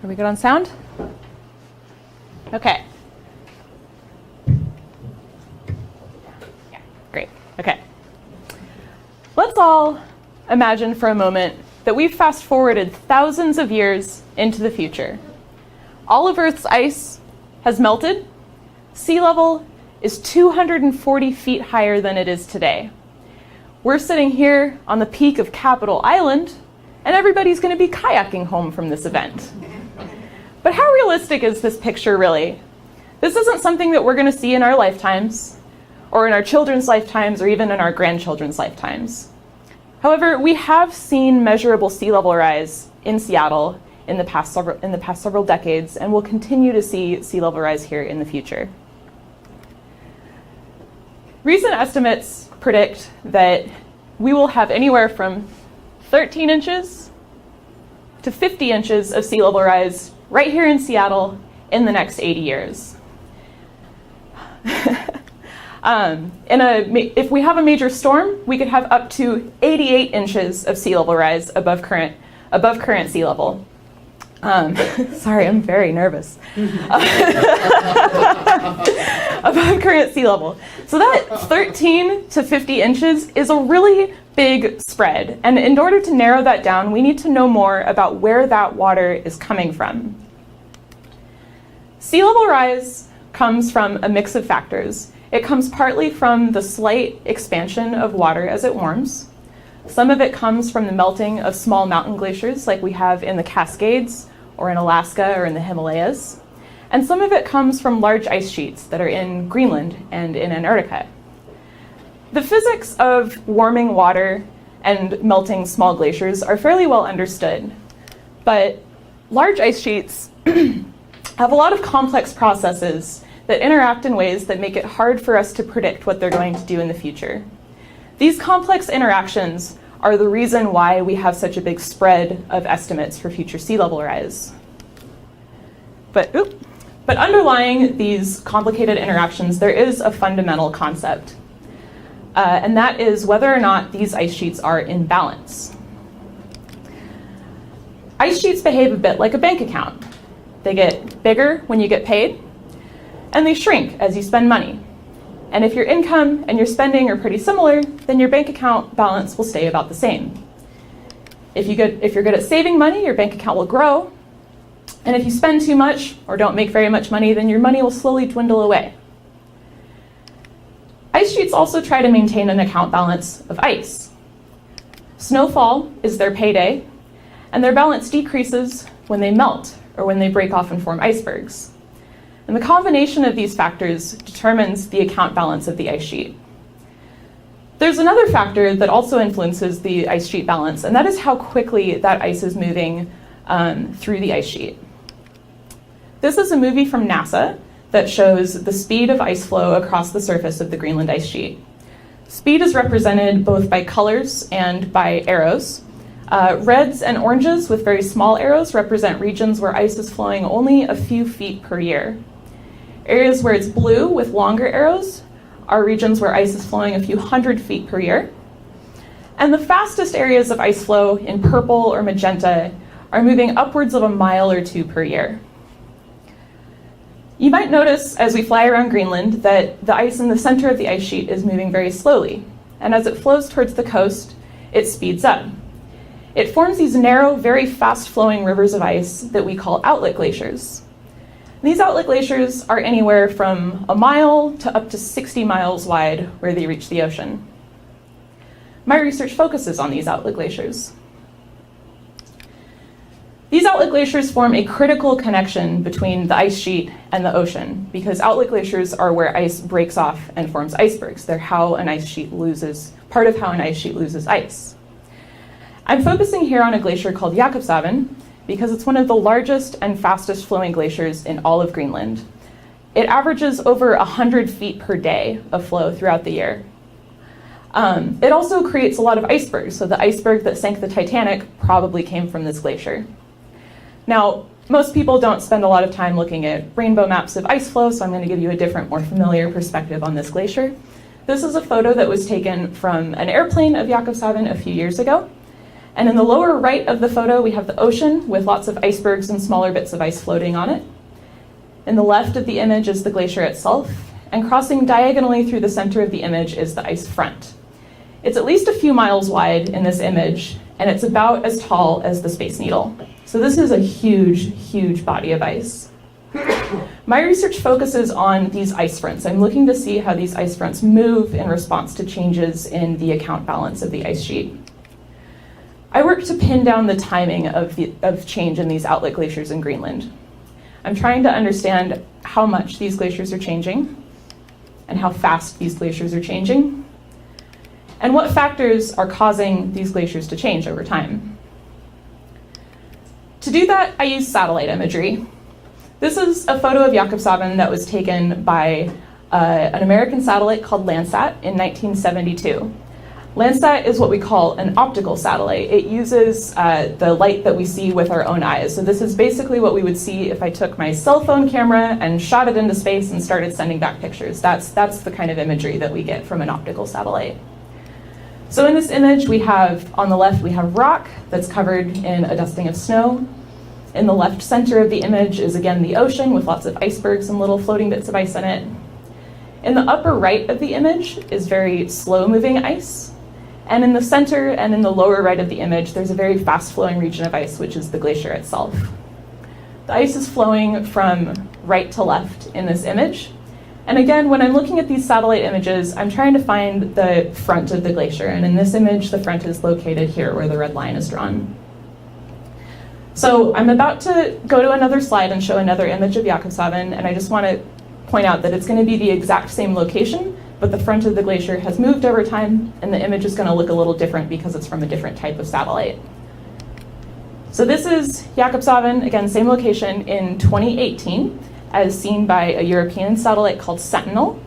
Are we good on sound? Okay. Yeah, great. Okay. Let's all imagine for a moment that we've fast forwarded thousands of years into the future. All of Earth's ice has melted. Sea level is 240 feet higher than it is today. We're sitting here on the peak of Capitol Island, and everybody's going to be kayaking home from this event. But how realistic is this picture really? This isn't something that we're going to see in our lifetimes, or in our children's lifetimes, or even in our grandchildren's lifetimes. However, we have seen measurable sea level rise in Seattle in the past several decades, and we'll continue to see sea level rise here in the future. Recent estimates predict that we will have anywhere from 13 inches to 50 inches of sea level rise right here in Seattle in the next 80 years. If we have a major storm, we could have up to 88 inches of sea level rise above current sea level. Sorry, I'm very nervous. Above current sea level. So that 13 to 50 inches is a really big spread. And in order to narrow that down, we need to know more about where that water is coming from. Sea level rise comes from a mix of factors. It comes partly from the slight expansion of water as it warms. Some of it comes from the melting of small mountain glaciers like we have in the Cascades or in Alaska or in the Himalayas. And some of it comes from large ice sheets that are in Greenland and in Antarctica. The physics of warming water and melting small glaciers are fairly well understood, but large ice sheets have a lot of complex processes that interact in ways that make it hard for us to predict what they're going to do in the future. These complex interactions are the reason why we have such a big spread of estimates for future sea level rise. But underlying these complicated interactions, there is a fundamental concept, and that is whether or not these ice sheets are in balance. Ice sheets behave a bit like a bank account. They get bigger when you get paid, and they shrink as you spend money. And if your income and your spending are pretty similar, then your bank account balance will stay about the same. If you're good at saving money, your bank account will grow. And if you spend too much or don't make very much money, then your money will slowly dwindle away. Ice sheets also try to maintain an account balance of ice. Snowfall is their payday, and their balance decreases when they melt or when they break off and form icebergs. And the combination of these factors determines the account balance of the ice sheet. There's another factor that also influences the ice sheet balance, and that is how quickly that ice is moving through the ice sheet. This is a movie from NASA that shows the speed of ice flow across the surface of the Greenland ice sheet. Speed is represented both by colors and by arrows. Reds and oranges with very small arrows represent regions where ice is flowing only a few feet per year. Areas where it's blue with longer arrows are regions where ice is flowing a few hundred feet per year. And the fastest areas of ice flow in purple or magenta are moving upwards of a mile or two per year. You might notice as we fly around Greenland that the ice in the center of the ice sheet is moving very slowly. And as it flows towards the coast, it speeds up. It forms these narrow, very fast-flowing rivers of ice that we call outlet glaciers. These outlet glaciers are anywhere from a mile to up to 60 miles wide where they reach the ocean. My research focuses on these outlet glaciers. These outlet glaciers form a critical connection between the ice sheet and the ocean because outlet glaciers are where ice breaks off and forms icebergs. They're how an ice sheet loses, part of how an ice sheet loses ice. I'm focusing here on a glacier called Jakobshavn because it's one of the largest and fastest flowing glaciers in all of Greenland. It averages over 100 feet per day of flow throughout the year. It also creates a lot of icebergs, so the iceberg that sank the Titanic probably came from this glacier. Now, most people don't spend a lot of time looking at rainbow maps of ice flow, so I'm going to give you a different, more familiar perspective on this glacier. This is a photo that was taken from an airplane of Jakobshavn a few years ago. And in the lower right of the photo, we have the ocean with lots of icebergs and smaller bits of ice floating on it. In the left of the image is the glacier itself, and crossing diagonally through the center of the image is the ice front. It's at least a few miles wide in this image, and it's about as tall as the Space Needle. So this is a huge, huge body of ice. My research focuses on these ice fronts. I'm looking to see how these ice fronts move in response to changes in the account balance of the ice sheet. I work to pin down the timing of change in these outlet glaciers in Greenland. I'm trying to understand how much these glaciers are changing and how fast these glaciers are changing, and what factors are causing these glaciers to change over time. To do that, I use satellite imagery. This is a photo of Jakobshavn that was taken by an American satellite called Landsat in 1972. Landsat is what we call an optical satellite. It uses the light that we see with our own eyes. So this is basically what we would see if I took my cell phone camera and shot it into space and started sending back pictures. That's the kind of imagery that we get from an optical satellite. So in this image, we have, on the left, we have rock that's covered in a dusting of snow. In the left center of the image is again the ocean with lots of icebergs and little floating bits of ice in it. In the upper right of the image is very slow-moving ice. And in the center and in the lower right of the image, there's a very fast-flowing region of ice, which is the glacier itself. The ice is flowing from right to left in this image. And again, when I'm looking at these satellite images, I'm trying to find the front of the glacier. And in this image, the front is located here where the red line is drawn. So I'm about to go to another slide and show another image of Jakobshavn, and I just want to point out that it's going to be the exact same location, but the front of the glacier has moved over time, and the image is going to look a little different because it's from a different type of satellite. So this is Jakobshavn, again, same location in 2018, as seen by a European satellite called Sentinel.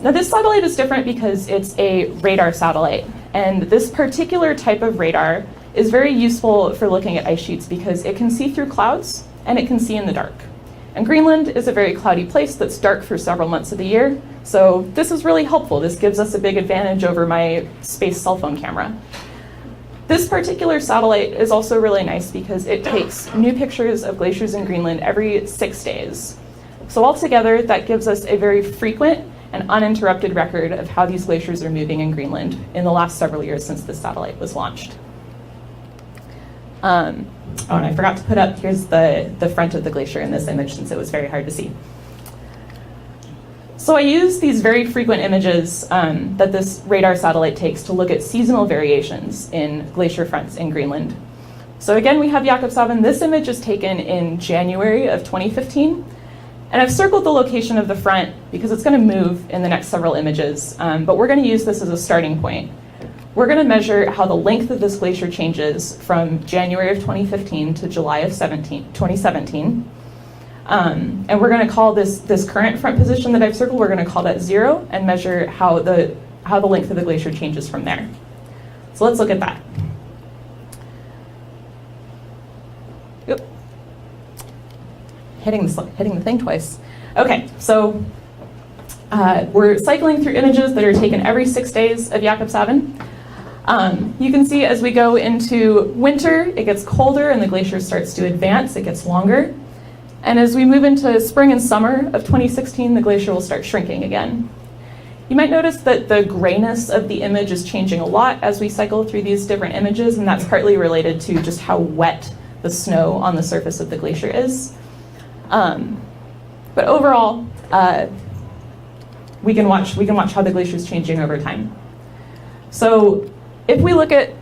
Now this satellite is different because it's a radar satellite, and this particular type of radar is very useful for looking at ice sheets because it can see through clouds and it can see in the dark. And Greenland is a very cloudy place that's dark for several months of the year, so this is really helpful. This gives us a big advantage over my space cell phone camera. This particular satellite is also really nice because it takes new pictures of glaciers in Greenland every 6 days. So altogether, that gives us a very frequent and uninterrupted record of how these glaciers are moving in Greenland in the last several years since this satellite was launched. And I forgot to put up, here's the front of the glacier in this image since it was very hard to see. So I use these very frequent images that this radar satellite takes to look at seasonal variations in glacier fronts in Greenland. So again, we have Jakobshavn. This image is taken in January of 2015. And I've circled the location of the front because it's going to move in the next several images, but we're going to use this as a starting point. We're going to measure how the length of this glacier changes from January of 2015 to July of 2017. And we're going to call this current front position that I've circled, we're going to call that 0 and measure how the length of the glacier changes from there. So let's look at that. Oop. Hitting the thing twice. Okay, so we're cycling through images that are taken every 6 days of Jakobshavn. You can see as we go into winter, it gets colder and the glacier starts to advance, it gets longer. And as we move into spring and summer of 2016, the glacier will start shrinking again. You might notice that the grayness of the image is changing a lot as we cycle through these different images, and that's partly related to just how wet the snow on the surface of the glacier is. But overall, we can watch how the glacier is changing over time. So if we look at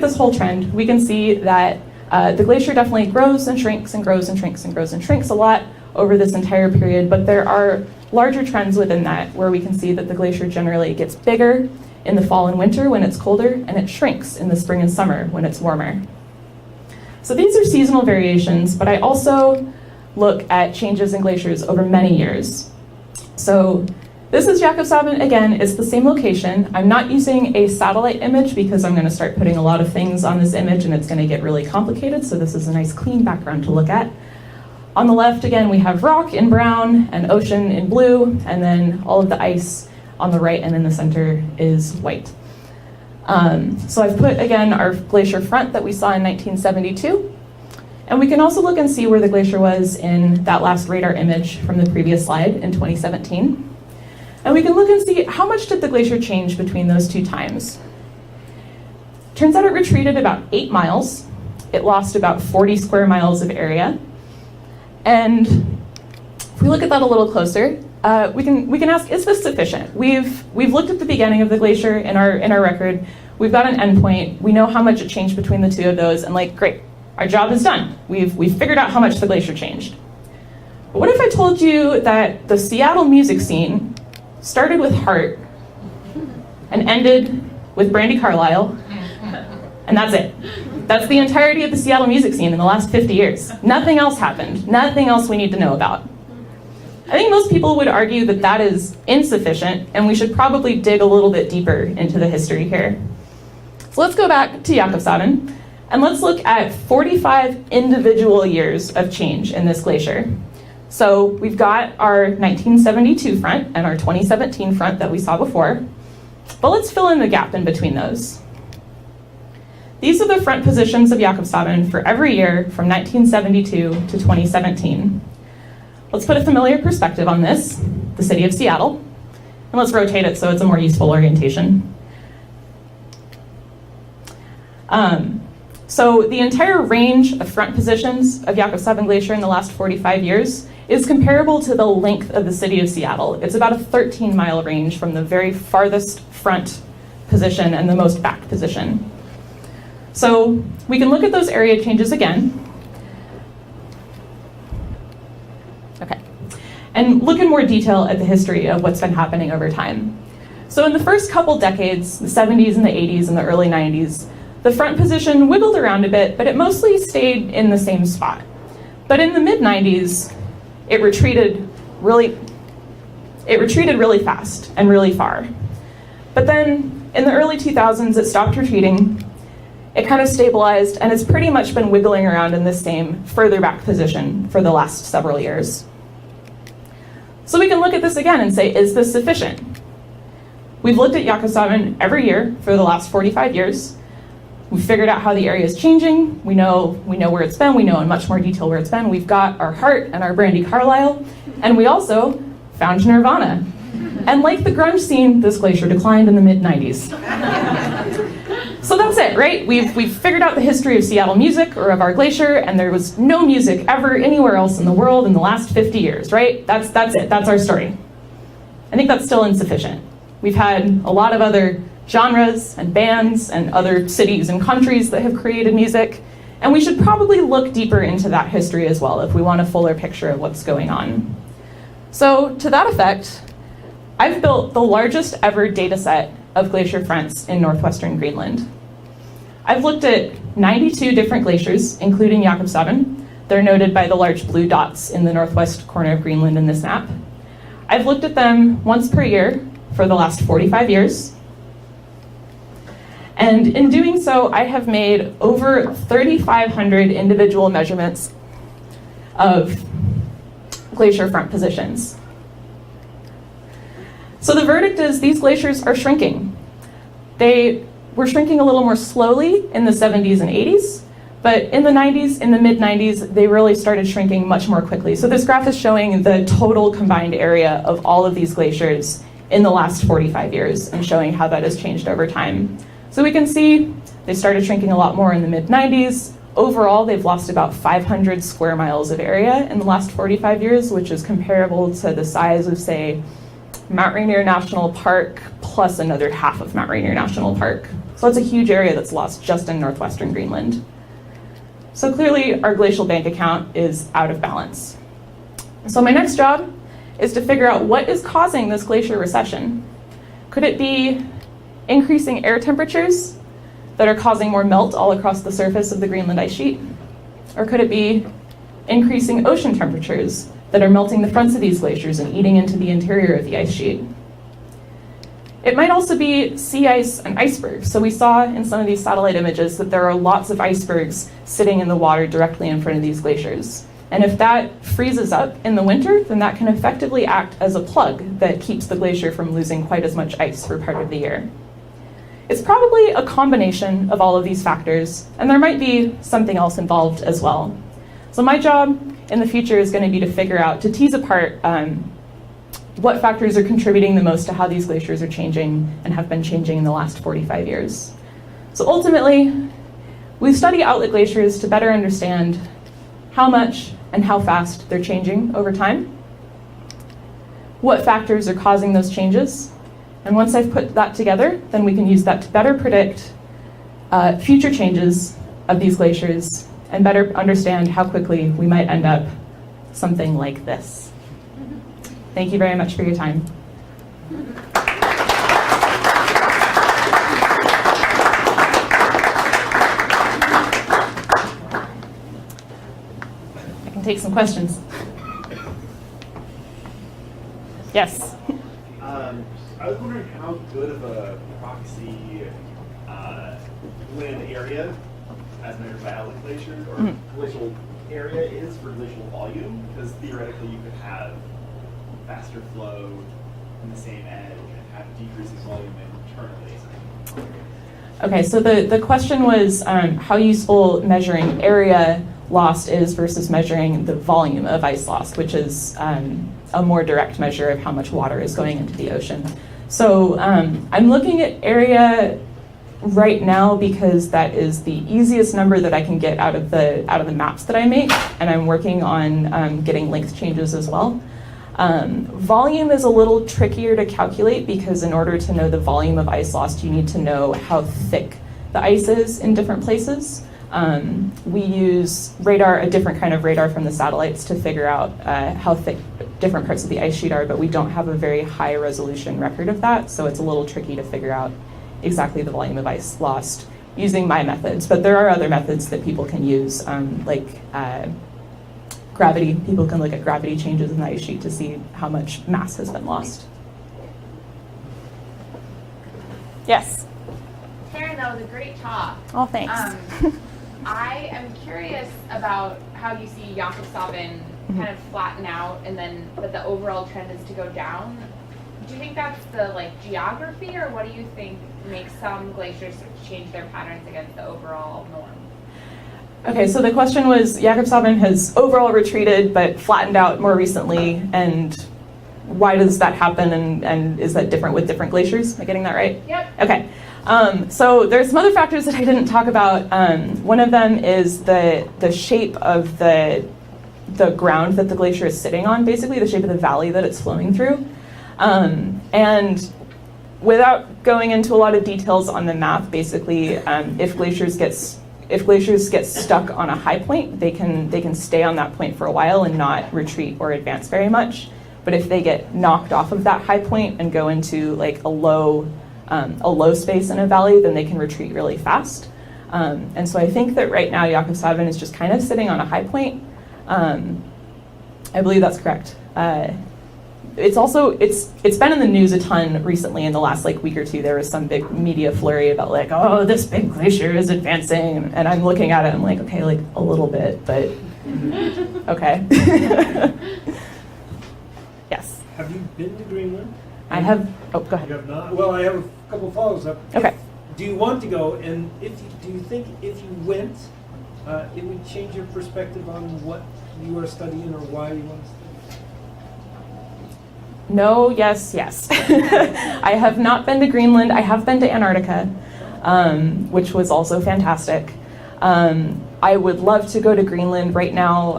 this whole trend, we can see that the glacier definitely grows and shrinks and grows and shrinks and grows and shrinks a lot over this entire period, but there are larger trends within that where we can see that the glacier generally gets bigger in the fall and winter when it's colder, and it shrinks in the spring and summer when it's warmer. So these are seasonal variations, but I also look at changes in glaciers over many years. So this is Jakobshavn. Again, it's the same location. I'm not using a satellite image because I'm going to start putting a lot of things on this image and it's going to get really complicated, so this is a nice clean background to look at. On the left, again, we have rock in brown and ocean in blue, and then all of the ice on the right and in the center is white. So I've put, again, our glacier front that we saw in 1972. And we can also look and see where the glacier was in that last radar image from the previous slide in 2017. And we can look and see how much did the glacier change between those two times. Turns out it retreated about 8 miles. It lost about 40 square miles of area. And if we look at that a little closer, we can ask, is this sufficient? We've looked at the beginning of the glacier in our record. We've got an endpoint. We know how much it changed between the two of those, and great, our job is done. We've figured out how much the glacier changed. But what if I told you that the Seattle music scene started with Heart and ended with Brandi Carlile, and that's it? That's the entirety of the Seattle music scene in the last 50 years. Nothing else happened. Nothing else we need to know about. I think most people would argue that that is insufficient, and we should probably dig a little bit deeper into the history here. So let's go back to Jakobshavn, and let's look at 45 individual years of change in this glacier. So we've got our 1972 front and our 2017 front that we saw before, but let's fill in the gap in between those. These are the front positions of Jakobshavn for every year from 1972 to 2017. Let's put a familiar perspective on this, the city of Seattle, and let's rotate it so it's a more useful orientation. So the entire range of front positions of Jakobshavn Glacier in the last 45 years is comparable to the length of the city of Seattle. It's about a 13-mile range from the very farthest front position and the most back position. So we can look at those area changes again. Okay, and look in more detail at the history of what's been happening over time. So in the first couple decades, the 70s and the 80s and the early 90s, the front position wiggled around a bit, but it mostly stayed in the same spot. But in the mid-90s, it retreated really fast and really far. But then in the early 2000s, it stopped retreating. It kind of stabilized, and it's pretty much been wiggling around in the same further back position for the last several years. So we can look at this again and say, is this sufficient? We've looked at Jakobshavn every year for the last 45 years. We've figured out how the area is changing. We know where it's been. We know in much more detail where it's been. We've got our Heart and our Brandi Carlile, and we also found Nirvana. And like the grunge scene, this glacier declined in the mid-90s. So that's it, right? We've figured out the history of Seattle music or of our glacier, and there was no music ever anywhere else in the world in the last 50 years, right? That's it. That's our story. I think that's still insufficient. We've had a lot of other genres and bands and other cities and countries that have created music, and we should probably look deeper into that history as well if we want a fuller picture of what's going on. So to that effect, I've built the largest ever data set of glacier fronts in northwestern Greenland. I've looked at 92 different glaciers, including Jakobshavn. They're noted by the large blue dots in the northwest corner of Greenland in this map. I've looked at them once per year for the last 45 years. And in doing so, I have made over 3,500 individual measurements of glacier front positions. So the verdict is these glaciers are shrinking. They were shrinking a little more slowly in the 70s and 80s, but in the 90s, in the mid-90s, they really started shrinking much more quickly. So this graph is showing the total combined area of all of these glaciers in the last 45 years and showing how that has changed over time. So we can see they started shrinking a lot more in the mid-90s. Overall, they've lost about 500 square miles of area in the last 45 years, which is comparable to the size of, say, Mount Rainier National Park plus another half of Mount Rainier National Park. So that's a huge area that's lost just in northwestern Greenland. So clearly, our glacial bank account is out of balance. So my next job is to figure out what is causing this glacier recession. Could it be increasing air temperatures that are causing more melt all across the surface of the Greenland ice sheet? Or could it be increasing ocean temperatures that are melting the fronts of these glaciers and eating into the interior of the ice sheet? It might also be sea ice and icebergs. So we saw in some of these satellite images that there are lots of icebergs sitting in the water directly in front of these glaciers. And if that freezes up in the winter, then that can effectively act as a plug that keeps the glacier from losing quite as much ice for part of the year. It's probably a combination of all of these factors, and there might be something else involved as well. So my job in the future is going to be to figure out, to tease apart what factors are contributing the most to how these glaciers are changing and have been changing in the last 45 years. So ultimately, we study outlet glaciers to better understand how much and how fast they're changing over time, what factors are causing those changes, and once I've put that together, then we can use that to better predict future changes of these glaciers and better understand how quickly we might end up something like this. Thank you very much for your time. I can take some questions. Yes? I was wondering how good of a proxy land area, as measured by outlet glaciers, or glacial area is for glacial volume, because theoretically you could have faster flow in the same edge and have decreasing volume internally. Okay, so the question was how useful measuring area lost is versus measuring the volume of ice lost, which is a more direct measure of how much water is going into the ocean. So I'm looking at area right now because that is the easiest number that I can get out of the maps that I make, and I'm working on getting length changes as well. Volume is a little trickier to calculate because in order to know the volume of ice lost, you need to know how thick the ice is in different places. We use radar, a different kind of radar from the satellites, to figure out how thick different parts of the ice sheet are, but we don't have a very high resolution record of that, so it's a little tricky to figure out exactly the volume of ice lost using my methods. But there are other methods that people can use, like gravity. People can look at gravity changes in the ice sheet to see how much mass has been lost. Yes? Taryn, that was a great talk. Oh, thanks. I am curious about how you see Jakobshavn kind of flatten out, and then but the overall trend is to go down. Do you think that's the geography, or what do you think makes some glaciers change their patterns against the overall norm? Okay, so the question was, Jakobshavn has overall retreated but flattened out more recently, and why does that happen, and is that different with different glaciers? Am I getting that right? Yep. Okay. So there's some other factors that I didn't talk about. One of them is the shape of the ground that the glacier is sitting on, basically the shape of the valley that it's flowing through. And without going into a lot of details on the map, basically, if glaciers get stuck on a high point, they can stay on that point for a while and not retreat or advance very much. But if they get knocked off of that high point and go into a low space in a valley, then they can retreat really fast. And so I think that right now Jakobshavn is just kind of sitting on a high point. I believe that's correct. It's been in the news a ton recently in the last week or two. There was some big media flurry about oh, this big glacier is advancing, and I'm looking at it, I'm like, okay, a little bit, but okay. Yes. Have you been to Greenland? I have. Oh, go ahead. You have not? Well, I have a couple follows up. Okay. Do you want to go? And do you think if you went, it would change your perspective on what you are studying or why you want to study? No, yes, yes. I have not been to Greenland. I have been to Antarctica, which was also fantastic. I would love to go to Greenland. Right now,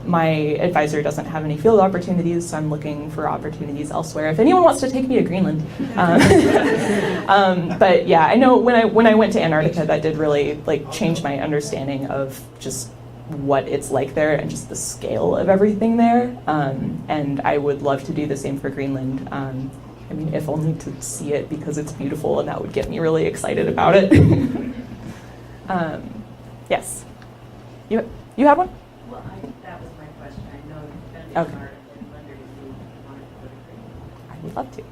my advisor doesn't have any field opportunities, so I'm looking for opportunities elsewhere. If anyone wants to take me to Greenland. But yeah, I know when I went to Antarctica, that did really change my understanding of just what it's like there and just the scale of everything there. And I would love to do the same for Greenland. I mean, if only to see it because it's beautiful, and that would get me really excited about it. Yes. You had one? Well, that was my question. I know you've been to Okay. Antarctica and wondered if you wanted to go to Greenland. I would love to.